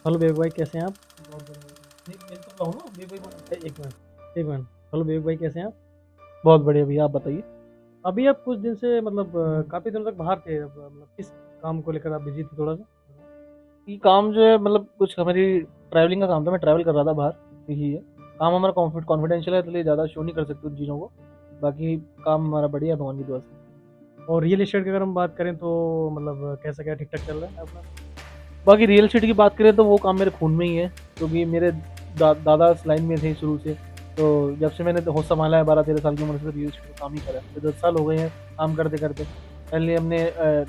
Hello baby भाई, कैसे हैं आप? बहुत बढ़िया। नहीं, मिल तो रहा हूँ ना, बेवई बोल। एक मिनट, एक मिनट। हेलो बेबी भाई, कैसे हैं आप? बहुत बढ़िया भैया, आप बताइए। अभी आप कुछ दिन से मतलब काफ़ी दिनों तक बाहर थे। अब मतलब किस काम को लेकर आप बिजी थे थोड़ा सा? ये काम जो है मतलब कुछ हमारी ट्रैवलिंग का काम था, मैं ट्रैवल कर रहा था बाहर। यही है। काम हमारा कॉन्फिडेंशियल है, इसलिए ज़्यादा शो नहीं कर सकते उन चीज़ों को। बाकी काम हमारा बढ़िया है भगवान की दुआ से। और रियल एस्टेट की अगर हम बात करें तो मतलब कैसा क्या ठीक ठाक चल रहा है अपना? बाकी रियल एस्टेट की बात करें तो वो काम मेरे खून में ही है, क्योंकि मेरे दादा इस लाइन में थे शुरू से। तो जब से मैंने होश संभाला है 12-13 साल की उम्र से, रियल एस्टेट का काम ही करा है। तो 10 साल हो गए हैं काम करते करते। पहले हमने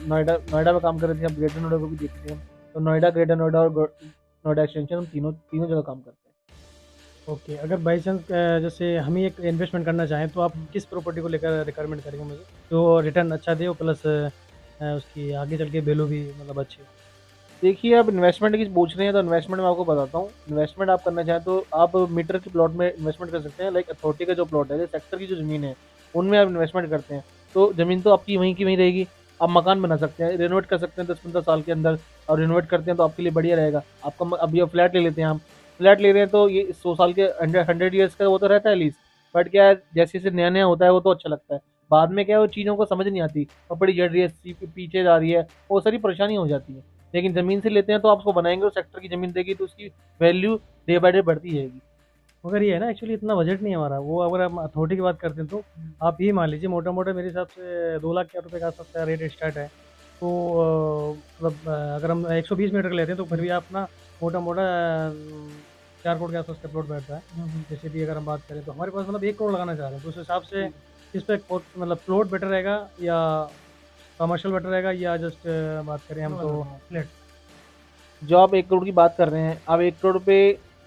नोएडा नोएडा में काम कर रहे थे, अब ग्रेटर नोएडा को भी देखते हैं हम। तो नोएडा, ग्रेटर नोएडा और नोएडा एक्सटेंशन, हम तीनों तीनों जगह काम करते ओके, अगर बाई चांस जैसे हम ही एक इन्वेस्टमेंट करना चाहें तो आप हैं। किस प्रॉपर्टी को लेकर रिकमेंड करेंगे मुझे, जो रिटर्न अच्छा दे और प्लस उसकी आगे चल के वैल्यू भी मतलब अच्छी हो? देखिए, आप इन्वेस्टमेंट की पूछ रहे हैं तो इन्वेस्टमेंट मैं आपको बताता हूँ। इन्वेस्टमेंट आप करना चाहें तो आप मीटर के प्लॉट में इन्वेस्टमेंट कर सकते हैं। लाइक अथॉरिटी का जो प्लॉट है, सेक्टर की जो ज़मीन है, उनमें आप इन्वेस्टमेंट करते हैं तो ज़मीन तो आपकी वहीं की वहीं रहेगी। आप मकान बना सकते हैं, रेनोवेट कर सकते हैं 10-15 साल के अंदर। और रेनोवेट करते हैं तो आपके लिए बढ़िया रहेगा। आपका अभी अब फ्लैट ले लेते हैं हम। फ्लैट ले रहे हैं तो ये 100 साल के 100 ईयर्स का वो तो रहता है लीज। बट क्या है, जैसे जैसे नया नया होता है वो तो अच्छा लगता है। बाद में क्या है, वो चीज़ों को समझ नहीं आती, पपड़ी जड़ रही है, पीछे जा रही है, वो सारी परेशानी हो जाती है। लेकिन ज़मीन से लेते हैं तो आप उसको बनाएँगे और सेक्टर की ज़मीन देगी तो उसकी वैल्यू डे बाय डे बढ़ती जाएगी। मगर ये है ना, एक्चुअली इतना बजट नहीं है हमारा। वो अगर हम अथॉरिटी की बात करते हैं तो आप ये मान लीजिए मोटा मोटा मेरे हिसाब से 2 लाख के रुपए के आसपास का रेट स्टार्ट है। तो मतलब अगर हम 120 मीटर का लेते हैं तो फिर भी आप ना मोटा मोटा 4 करोड़ के आसपास का प्लॉट बैठता है। हुँ, हुँ। जैसे भी अगर हम बात करें तो हमारे पास मतलब 1 करोड़ लगाना चाह रहे हैं, तो उस हिसाब से जी। इस पे मतलब प्लॉट बेटर रहेगा या कमर्शियल बेटर रहेगा या जस्ट बात करें हम नो, नो, तो नो। फ्लैट? जो आप 1 करोड़ की बात कर रहे हैं, आप 1 करोड़ पे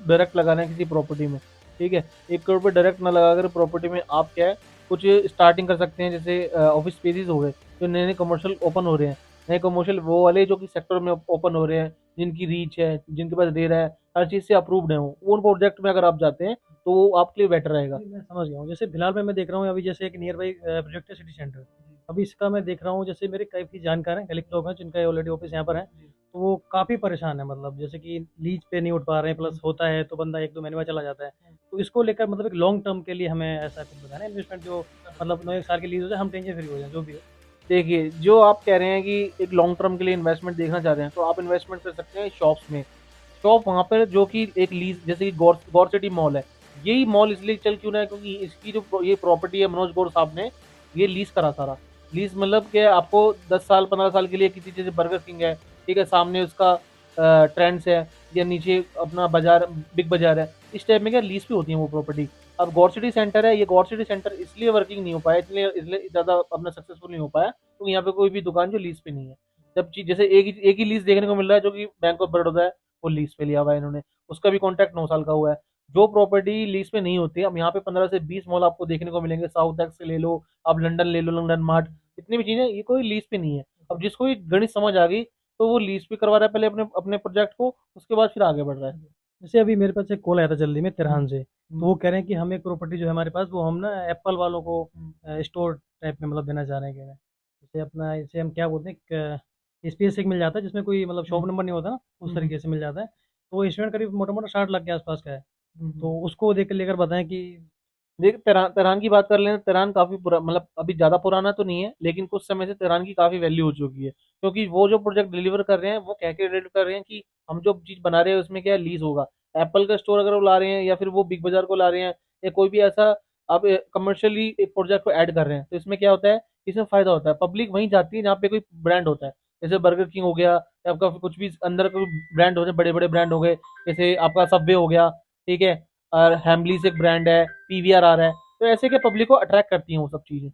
डायरेक्ट लगा रहे हैं किसी प्रॉपर्टी में, ठीक है? 1 करोड़ पे डायरेक्ट ना लगाकर प्रॉपर्टी में आप क्या है, कुछ स्टार्टिंग कर सकते हैं। जैसे ऑफ़िस स्पेसेस हो गए, जो नए-नए कमर्शियल ओपन हो रहे हैं। नए कमर्शियल वो वाले जो कि सेक्टर में ओपन हो रहे हैं, जिनकी रीच है, जिनके पास रेरा है, हर चीज़ से अप्रूव्ड है वो। उन प्रोजेक्ट में अगर आप जाते हैं, तो वो आपके लिए बेटर रहेगा। नहीं, मैं समझ गया हूँ। जैसे फिलहाल में मैं देख रहा हूँ अभी, जैसे एक नियर बाई प्रोजेक्ट है सिटी सेंटर। अभी इसका मैं देख रहा हूँ, जैसे मेरे काफ़ी जानकार हैं, कलीग लोग हैं जिनका ऑलरेडी ऑफिस यहाँ पर है। तो वो काफ़ी परेशान है, मतलब जैसे कि लीज पे नहीं उठ पा रहे हैं, प्लस होता है तो बंदा 1-2 महीने में चला जाता है। तो इसको लेकर मतलब एक लॉन्ग टर्म के लिए हमें ऐसा कुछ बताना है इन्वेस्टमेंट, जो मतलब 9-1 साल की लीज हो जाए, हम टेंशन फ्री हो जाए जो भी हो। देखिए, जो आप कह रहे हैं कि एक लॉन्ग टर्म के लिए इन्वेस्टमेंट देखना चाह रहे हैं, तो आप इन्वेस्टमेंट कर सकते हैं शॉप्स में। शॉप वहाँ पर जो कि एक लीज़, जैसे कि गौर सिटी मॉल है। यही मॉल इसलिए चल क्यों रहा है, क्योंकि इसकी जो ये प्रॉपर्टी है, मनोज गौर साहब ने ये लीज़ करा सारा। लीज़ मतलब क्या, आपको 10 साल 15 साल के लिए किसी, जैसे बर्गर किंग है, ठीक है? सामने उसका ट्रेंड्स है, या नीचे अपना बाज़ार, बिग बाज़ार है। इस टाइप में क्या लीज़ पे होती है वो प्रॉपर्टी। अब गौर सिटी सेंटर है, ये गौर सिटी सेंटर इसलिए वर्किंग नहीं हो पाया, इसलिए इसलिए ज़्यादा अपना सक्सेसफुल नहीं हो पाया, क्योंकि यहाँ पे कोई भी दुकान जो लीज़ पे नहीं है। जब चीज़ जैसे एक ही लीज़ देखने को मिल रहा है, जो कि बैंक ऑफ बड़ौदा है, वो लीज़ पे लिया हुआ है इन्होंने। उसका भी कॉन्ट्रैक्ट 9 साल का हुआ है। जो प्रॉपर्टी लीज़ पे नहीं होती है, अब यहाँ पे 15 से 20 मॉल आपको देखने को मिलेंगे। साउथ एक्स से ले लो, आप लंदन ले लो, लंदन मार्ट, जितनी भी चीज़ें, ये कोई लीज़ पे नहीं है। अब जिसको ये गणित समझ आ गई, तो वो लीज़ पे करवा रहा है पहले अपने अपने प्रोजेक्ट को, उसके बाद फिर आगे बढ़ रहा है। जैसे अभी मेरे पास एक कॉल आया था जल्दी में हुँ, तिरहान से। तो हुँ, वो कह रहे हैं कि हम एक प्रॉपर्टी जो है हमारे पास, वो हम ना एप्पल वालों को हुँ, स्टोर टाइप में मतलब देना चाह रहे हैं, कह रहे हैं। जैसे अपना, इसे हम क्या बोलते हैं, स्पेस एक मिल जाता है जिसमें कोई मतलब हुँ, शॉप नंबर नहीं होता ना, उस हुँ, हुँ, तरीके से मिल जाता है। तो वो इन्वेस्टमेंट करीब मोटा मोटा 60 लाख के आसपास का है। हुँ, हुँ। तो उसको देख लेकर बताएं कि देखिए, तेहरान की बात कर लें तो तेहरान काफ़ी मतलब अभी ज़्यादा पुराना तो नहीं है, लेकिन कुछ समय से तेहरान की काफ़ी वैल्यू हो चुकी है। क्योंकि वो जो प्रोजेक्ट डिलीवर कर रहे हैं, वो कह के डिलीवर कर रहे हैं कि हम जो चीज़ बना रहे हैं उसमें क्या लीज होगा। एप्पल का स्टोर अगर वो ला रहे हैं, या फिर वो बिग बाजार को ला रहे हैं, या कोई भी ऐसा आप कमर्शियली एक प्रोजेक्ट को ऐड कर रहे हैं, तो इसमें क्या होता है, इसमें फ़ायदा होता है। पब्लिक वहीं जाती है जहाँ पे कोई ब्रांड होता है। जैसे बर्गर किंग हो गया, या आपका कुछ भी अंदर कोई ब्रांड हो जाए, बड़े बड़े ब्रांड हो गए, जैसे आपका सबवे हो गया, ठीक है? और हैमलीज एक ब्रांड है, पीवीआर आ रहा है। तो ऐसे क्या पब्लिक को अट्रैक्ट करती हैं वो सब चीज़ें,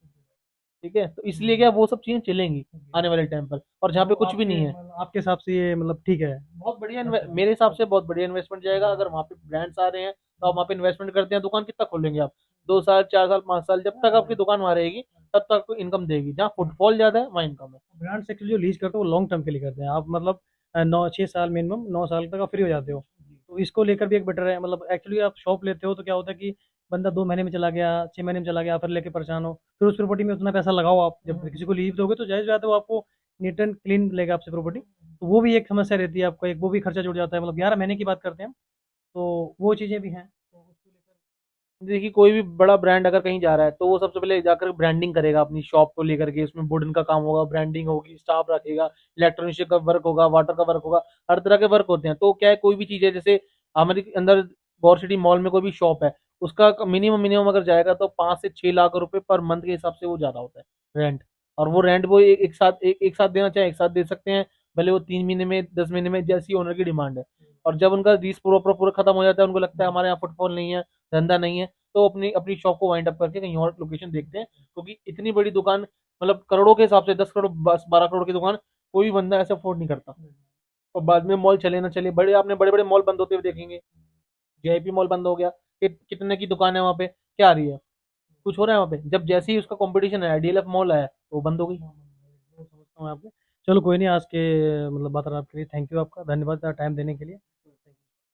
ठीक है? तो इसलिए क्या वो सब चीज़ें चलेंगी आने वाले टाइम पर, और जहाँ तो पे कुछ भी आपके नहीं है। मतलब आपके हिसाब से ये मतलब ठीक है? बहुत बढ़िया अच्छा। मेरे हिसाब से बहुत बढ़िया इन्वेस्टमेंट जाएगा। अगर वहाँ पे ब्रांड्स आ रहे हैं, तो आप वहाँ पे इन्वेस्टमेंट करते हैं, दुकान कितना खोलेंगे आप? 2 साल, 4 साल, 5 साल, जब तक आपकी दुकान वहाँ रहेगी, तब तक आपको इनकम देगी। जहाँ फुटफॉल ज़्यादा है, वहाँ इनकम है। ब्रांड सेक्टर जो लीज करते हो वो लॉन्ग टर्म के लिए करते हैं। आप मतलब 9-6 साल, मिनिमम 9 साल तक आप फ्री हो जाते हो। तो इसको लेकर भी एक बेटर है। मतलब एक्चुअली आप शॉप लेते हो तो क्या होता है कि बंदा 2 महीने में चला गया, 6 महीने में चला गया, फिर लेके परेशान हो। फिर उस प्रॉपर्टी में उतना पैसा लगाओ, आप जब किसी को लीज दोगे तो जायज़ बात है वो आपको नीट एंड क्लीन लेगा आपसे प्रॉपर्टी। तो वो भी एक समस्या रहती है आपको, एक वो भी खर्चा जुड़ जाता है, मतलब 11 महीने की बात करते हैं हम, तो वो चीज़ें भी हैं। तो उसको लेकर देखिए कोई भी बड़ा ब्रांड अगर कहीं जा रहा है तो वो सबसे पहले जाकर ब्रांडिंग करेगा अपनी शॉप को लेकर के, उसमें वुडन का काम होगा, ब्रांडिंग होगी, स्टाफ रखेगा, इलेक्ट्रॉनिक्स का वर्क होगा, वाटर का वर्क होगा, हर तरह के वर्क होते हैं। तो क्या है, कोई भी चीज़ है जैसे हमारे अंदर गौर सिटी मॉल में कोई भी शॉप है, उसका मिनिमम मिनिमम अगर जाएगा तो 5 से 6 लाख रुपए पर मंथ के हिसाब से वो ज़्यादा होता है रेंट। और वो रेंट वो एक साथ देना चाहे एक साथ दे सकते हैं, भले वो 3 महीने में 10 महीने में, जैसी ओनर की डिमांड है। और जब उनका लीज पूरा पूरा पूरा खत्म हो जाता है, उनको लगता है हमारे यहाँ फुटफॉल नहीं है, धंधा नहीं है, तो अपनी अपनी शॉप को वाइंड अप करके कहीं और लोकेशन देखते हैं, क्योंकि इतनी बड़ी दुकान, मतलब करोड़ों के हिसाब से 10 करोड़ 12 करोड़ की दुकान कोई बंदा ऐसे अफोर्ड नहीं करता। और बाद में मॉल चले ना चले, बड़े आपने बड़े बड़े मॉल बंद होते हुए देखेंगे। जेआईपी मॉल बंद हो गया, कितने की दुकान है वहाँ पे, क्या आ रही है, कुछ हो रहा है वहाँ पे। जब जैसे ही उसका कंपटीशन है, डीएलएफ मॉल आया तो वो बंद हो गई। वो समझता हूँ मैं आपको। चलो कोई नहीं, आज के मतलब बात आपके लिए थैंक यू, आपका धन्यवाद टाइम देने के लिए।